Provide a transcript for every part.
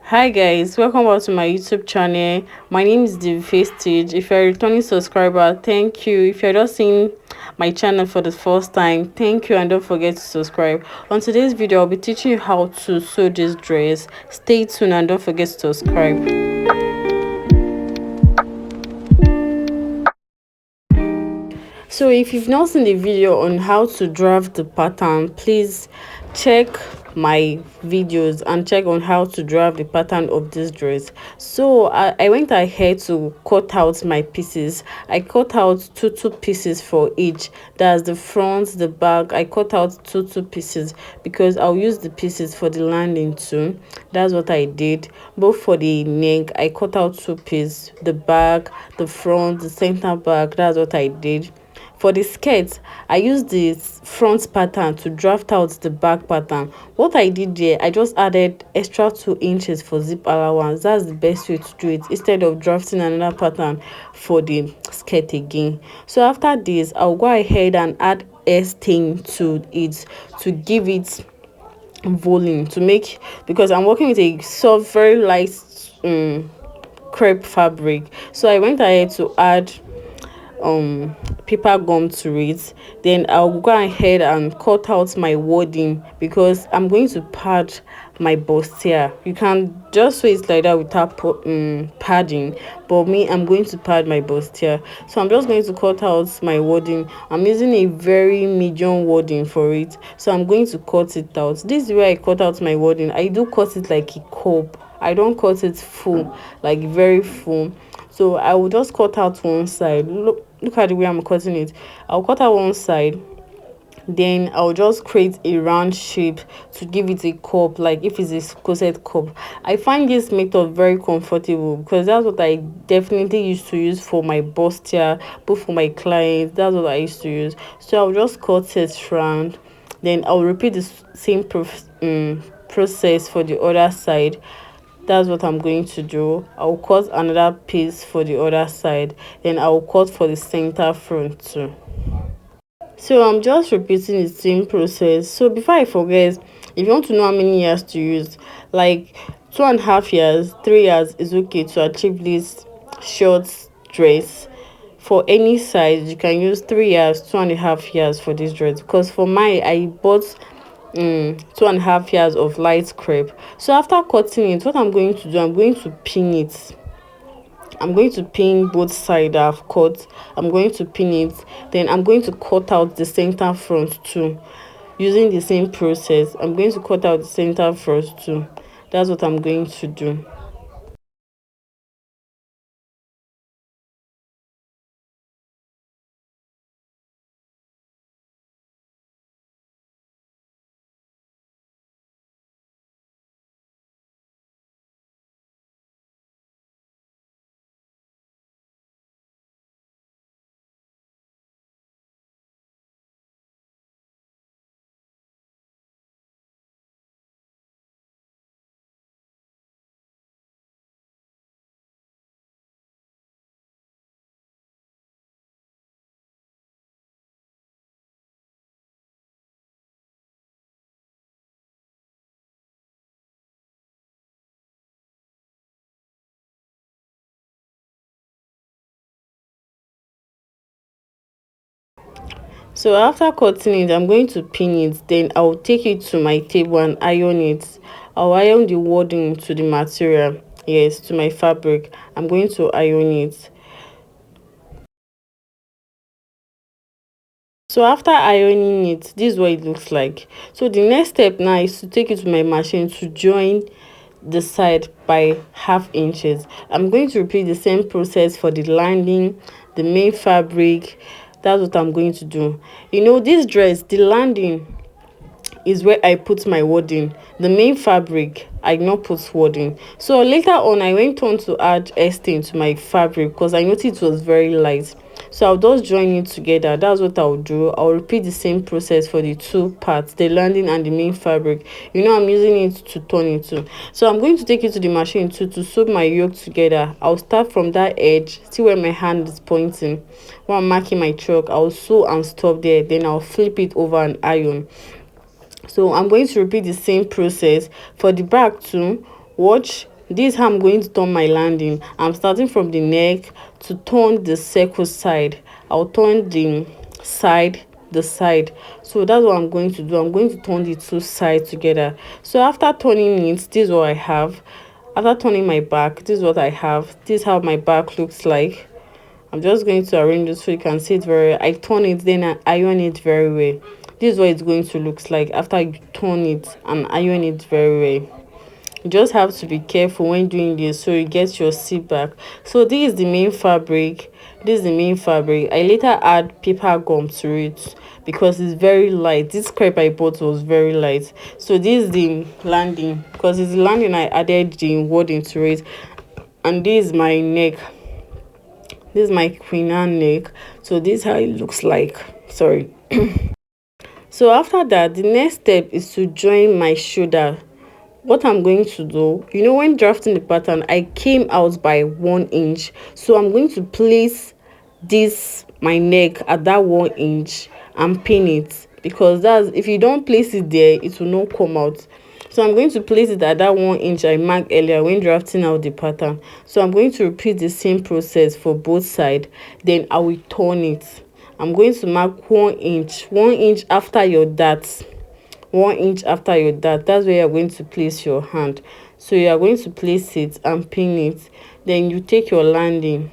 Hi guys, welcome back to my YouTube channel. My name is the Stage. If you're a returning subscriber, thank you. If you're just seeing my channel for the first time, thank you, and don't forget to subscribe. On today's video, I'll be teaching you how to sew this dress. Stay tuned and don't forget to subscribe. So if you've not seen the video on how to draft the pattern, please check my videos and check on how to draft the pattern of this dress. So I went ahead to cut out my pieces. I cut out two pieces for each. That's the front, the back. I cut out two pieces because I'll use the pieces for the landing too. That's what I did. Both for the neck, I cut out two pieces, the back, the front, the center back. That's what I did. For the skirt, I used the front pattern to draft out the back pattern. What I did there, I just added extra 2 inches for zip allowance. That's the best way to do it, instead of drafting another pattern for the skirt again. So after this, I'll go ahead and add a stain to it to give it volume, to make, because I'm working with a soft, very light crepe fabric. So I went ahead to add paper gum to it. Then I'll go ahead and cut out my wording because I'm going to pad my bustier. You can just sew it like that without padding, but me, I'm going to pad my bustier. So I'm just going to cut out my wording. I'm using a very medium wording for it, so I'm going to cut it out. This is where I cut out my wording. I do cut it like a cup. I don't cut it full, like very full. So I will just cut out one side. Look at the way I'm cutting it. I'll cut out one side, then I'll just create a round shape to give it a cup, like if it's a corset cup. I find this method very comfortable because that's what I definitely used to use for my bustier, both for my clients. That's what I used to use. So I'll just cut it round, then I'll repeat the same process for the other side. That's what I'm going to do. I'll cut another piece for the other side, then I'll cut for the center front too. So I'm just repeating the same process. So before I forget, if you want to know how many years to use, like 2.5 years, 3 years is okay to achieve this short dress. For any size, you can use 3 years, 2.5 years for this dress, because for my, I bought 2.5 years of light crepe. So after cutting it, what I'm going to do, I'm going to pin it. I'm going to pin both sides I've cut. I'm going to pin it. Then I'm going to cut out the center front too, using the same process. I'm going to cut out the center front too. That's what I'm going to do. So after cutting it, I'm going to pin it. Then I'll take it to my table and iron it. I'll iron the wording to the material. Yes, to my fabric. I'm going to iron it. So after ironing it, this is what it looks like. So the next step now is to take it to my machine to join the side by 1/2 inches. I'm going to repeat the same process for the lining, the main fabric. That's what I'm going to do. You know, this dress, the landing is where I put my wording. The main fabric, I not put wording. So later on, I went on to add stain to my fabric because I noticed it was very light. So I'll just join it together. That's what I'll do. I'll repeat the same process for the two parts, the landing and the main fabric. You know, I'm using it to turn it to. So I'm going to take it to the machine to sew my yoke together. I'll start from that edge. See where my hand is pointing. While I'm marking my chalk, I'll sew and stop there. Then I'll flip it over and iron. So I'm going to repeat the same process for the back too. Watch This is how I'm going to turn my landing. I'm starting from the neck to turn the circle side. I'll turn the side. So that's what I'm going to do. I'm going to turn the two sides together. So after turning it, this is what I have. After turning my back, this is what I have. This is how my back looks like. I'm just going to arrange it so you can see it very well. I turn it, then I iron it very well. This is what it's going to look like after you turn it and iron it very well. You just have to be careful when doing this so you get your seat back. So this is the main fabric. I later add paper gum to it because it's very light. This crepe I bought was very light. So this is the landing, because it's the landing I added the wording to it. And this is my neck. This is my queen Anne neck. So this is how it looks like. Sorry. So after that, the next step is to join my shoulder. What I'm going to do, when drafting the pattern, I came out by 1 inch. So I'm going to place this my neck at that 1 inch and pin it, because that's, if you don't place it there, it will not come out. So I'm going to place it at that 1 inch I marked earlier when drafting out the pattern. So I'm going to repeat the same process for both sides. Then I will turn it. I'm going to mark 1 inch, 1 inch after your dart. 1 inch after your dart, that's where you're going to place your hand. So you are going to place it and pin it. Then you take your landing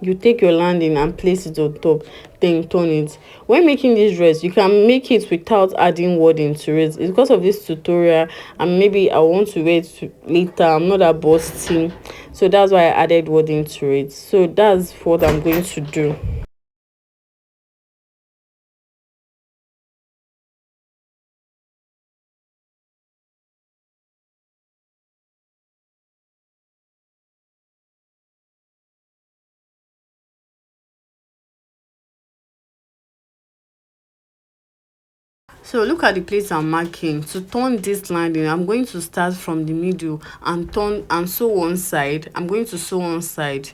and place it on top, then turn it. When making this dress, you can make it without adding wording to it. It's because of this tutorial, and maybe I want to wear it later. I'm not a boss team, so that's why I added wording to it. So that's what I'm going to do. So look at the place I'm marking. To turn this landing, I'm going to start from the middle and turn and sew one side. I'm going to sew one side.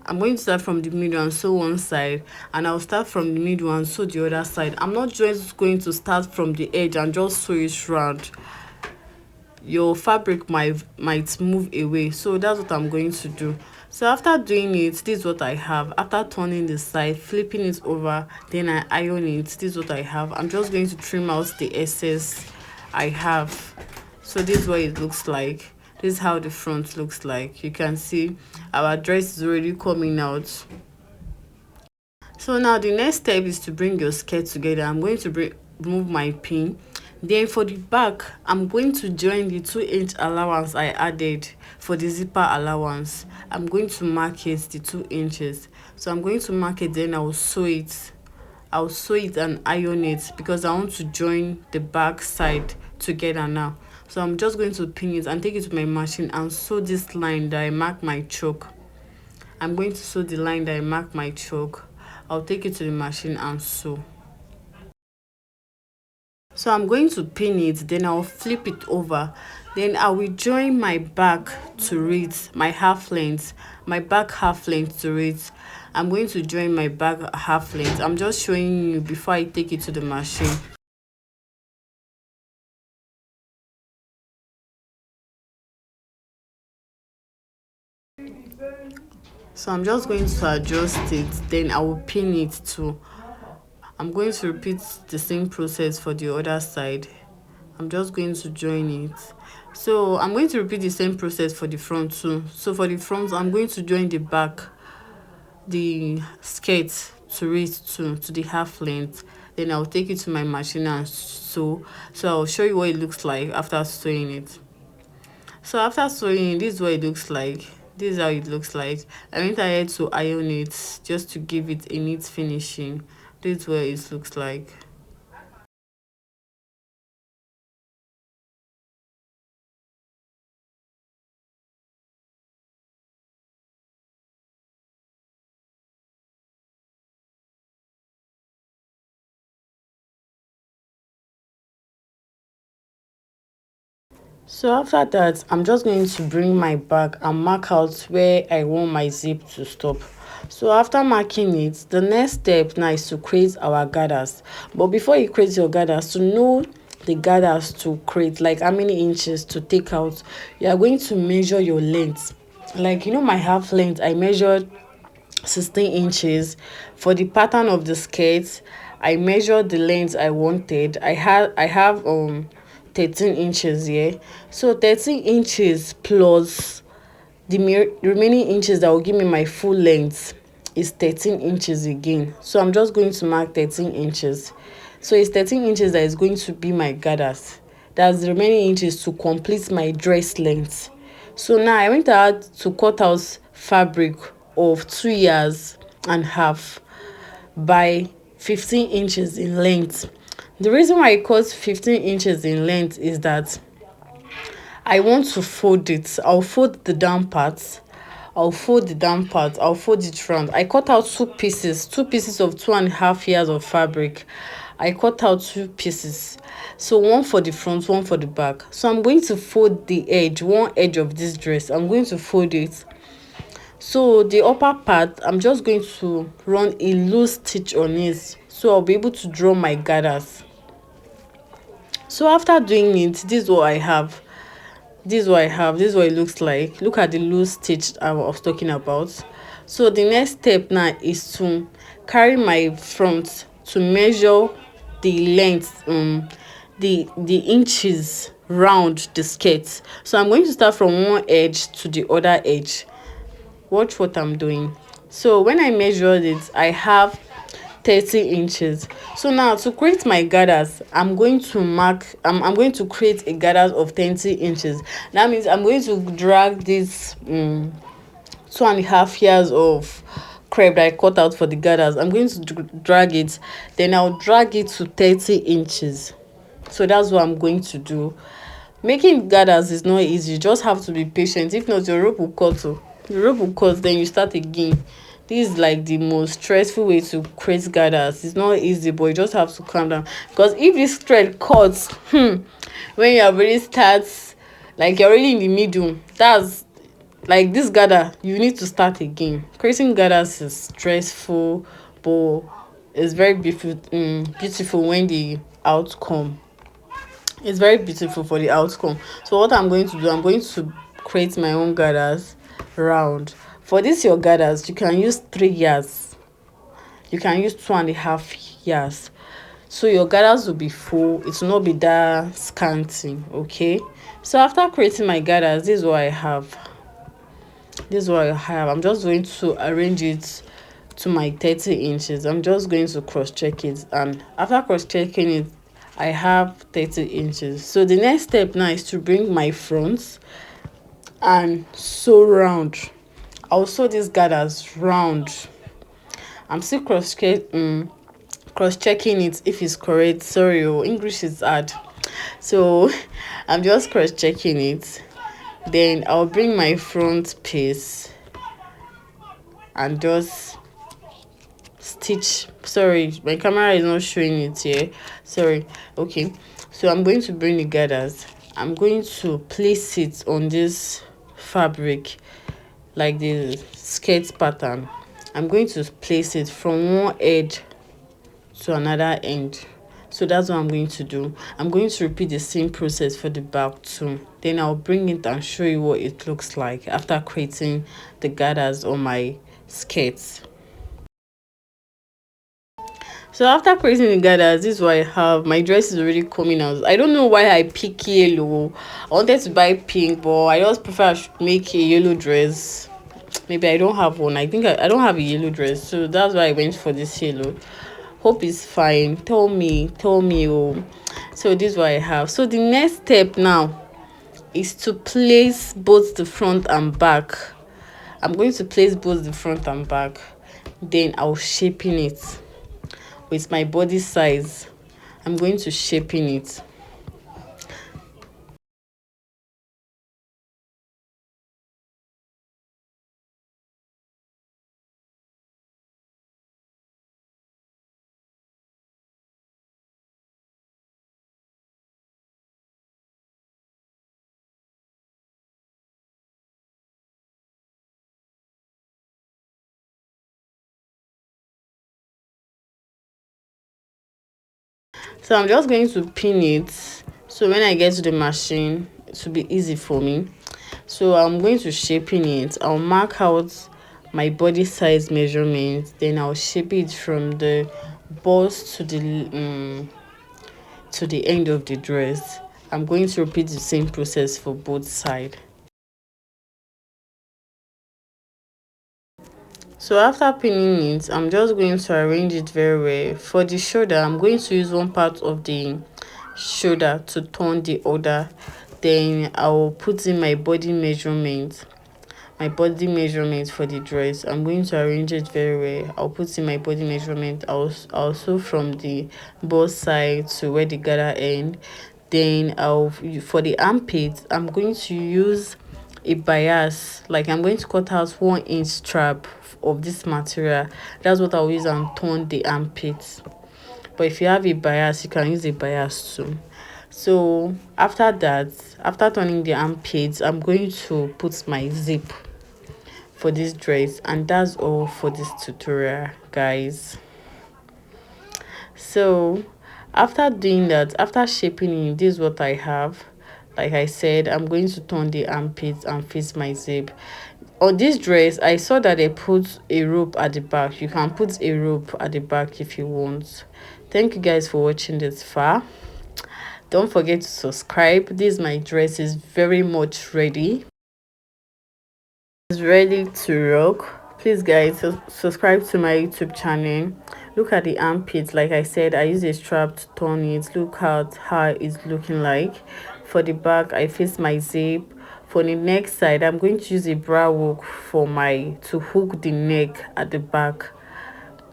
I'm going to start from the middle and sew one side, and I'll start from the middle and sew the other side. I'm not just going to start from the edge and just sew it round. Your fabric might move away, so that's what I'm going to do. So after doing it, this is what I have. After turning the side, flipping it over, then I iron it. This is what I have. I'm just going to trim out the excess I have. So this is what it looks like. This is how the front looks like. You can see our dress is already coming out. So now the next step is to bring your skirt together. I'm going to remove my pin. Then for the back, I'm going to join the 2 inch allowance I added for the zipper allowance. I'm going to mark it the 2 inches. So I'm going to mark it, then I'll sew it. I'll sew it and iron it because I want to join the back side together now. So I'm just going to pin it and take it to my machine and sew this line that I mark my choke. I'm going to sew the line that I mark my choke. I'll take it to the machine and sew. So I'm going to pin it, then I'll flip it over. Then I will join my back to it, my back half length to it. I'm going to join my back half length. I'm just showing you before I take it to the machine. So I'm just going to adjust it, then I will pin it too. I'm going to repeat the same process for the other side. I'm just going to join it. So I'm going to repeat the same process for the front too. So for the front, I'm going to join the back, the skirt to it too, to the half length. Then I'll take it to my machine and sew. So I'll show you what it looks like after sewing it. So after sewing, this is what it looks like. This is how it looks like. I went ahead to iron it just to give it a neat finishing. This is what it looks like. So after that, I'm just going to bring my bag and mark out where I want my zip to stop. So after marking it, the next step now is to create our gathers. But before you create your gathers, the gathers to create, like how many inches to take out, you are going to measure your length. Like, my half length, I measured 16 inches. For the pattern of the skirt, I measured the length I wanted. I have 13 inches here. So 13 inches plus the remaining inches that will give me my full length is 13 inches again. So I'm just going to mark 13 inches. So it's 13 inches that is going to be my gathers. That's the remaining inches to complete my dress length. So now I went out to cut out fabric of 2 years and half by 15 inches in length. The reason why I cut 15 inches in length is that I want to fold it. I'll fold the down parts. I'll fold it round. I cut out two pieces of 2.5 years of fabric. I cut out two pieces. So one for the front, one for the back. So I'm going to fold the edge, one edge of this dress. I'm going to fold it. So the upper part, I'm just going to run a loose stitch on it. So I'll be able to draw my gathers. So after doing it, this is what I have. This is what it looks like. Look at the loose stitch I was talking about. So the next step now is to carry my front to measure the length, the inches round the skirt. So I'm going to start from one edge to the other edge. Watch what I'm doing. So when I measured it, I have 30 inches. So now to create my gathers, I'm going to create a gathers of 20 inches. That means I'm going to drag this 2.5 years of crepe that I cut out for the gathers. I'm going to drag it, then I'll drag it to 30 inches. So that's what I'm going to do. Making gathers is not easy. You just have to be patient. If not, your rope will cut. The rope will cut, then you start again. This is like the most stressful way to create gathers. It's not easy, but you just have to calm down. Because if this thread cuts, when you already start, like you're already in the middle, that's like this gather, you need to start again. Creating gathers is stressful, but it's very beautiful when the outcome, it's very beautiful for the outcome. So what I'm going to do, I'm going to create my own gathers round. For this your gathers, you can use 3 years, you can use 2.5 years. So your gathers will be full, it will not be that scanty. Okay, so after creating my gathers, this is what I have. I'm just going to arrange it to my 30 inches. I'm just going to cross check it, and after cross checking it, I have 30 inches. So the next step now is to bring my front and sew round. I'll sew these gathers round. I'm still cross-checking it if it's correct. Sorry, English is hard. So I'm just cross-checking it. Then I'll bring my front piece and just stitch. Sorry, my camera is not showing it here. Sorry. Okay, so I'm going to bring the gathers. I'm going to place it on this fabric, like the skirt pattern. I'm going to place it from one edge to another end. So that's what I'm going to do. I'm going to repeat the same process for the back too. Then I'll bring it and show you what it looks like after creating the gathers on my skirts. So after creating the gathers, this is what I have. My dress is already coming out. I don't know why I pick yellow. I wanted to buy pink, but I just prefer I should make a yellow dress. Maybe I don't have one. I think I don't have a yellow dress, so that's why I went for this yellow. Hope it's fine. Tell me. Oh, so this is what I have. So the next step now is to place both the front and back. I'm going to place both the front and back. Then I'll shaping it with my body size. I'm going to shaping it. So I'm just going to pin it, so when I get to the machine it will be easy for me. So I'm going to shaping it. I'll mark out my body size measurement, then I'll shape it from the bust to the end of the dress. I'm going to repeat the same process for both sides. So after pinning it, I'm just going to arrange it very well. For the shoulder, I'm going to use one part of the shoulder to turn the other. Then I'll put in my body measurement for the dress. I'm going to arrange it very well. I'll put in my body measurement also from the bust side to where the gather end. Then for the armpits, I'm going to use a bias. Like, I'm going to cut out 1 inch strap of this material. That's what I'll use and turn the armpits. But if you have a bias, you can use a bias too. So after that, after turning the armpits, I'm going to put my zip for this dress, and that's all for this tutorial, guys. So after doing that, after shaping it, this is what I have. Like I said, I'm going to turn the armpits and fix my zip. On this dress, I saw that they put a rope at the back. You can put a rope at the back if you want. Thank you guys for watching this far. Don't forget to subscribe. This my dress is very much ready. It's ready to rock. Please guys, subscribe to my YouTube channel. Look at the armpits. Like I said, I use a strap to turn it. Look at how it's looking like. For the back, I fix my zip. For the neck side, I'm going to use a bra hook to hook the neck at the back.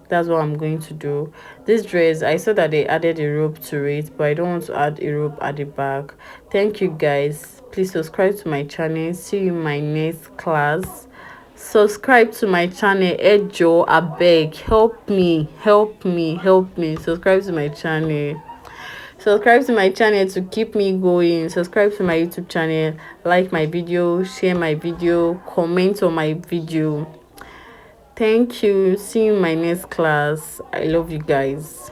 That's what I'm going to do. This dress, I saw that they added a rope to it, but I don't want to add a rope at the back. Thank you guys. Please subscribe to my channel. See you in my next class. Subscribe to my channel. Ejo, abeg, help me, help me, help me. Subscribe to my channel. Subscribe to my channel to keep me going. Subscribe to my YouTube channel. Like my video, share my video, comment on my video. Thank you. See you in my next class. I love you guys.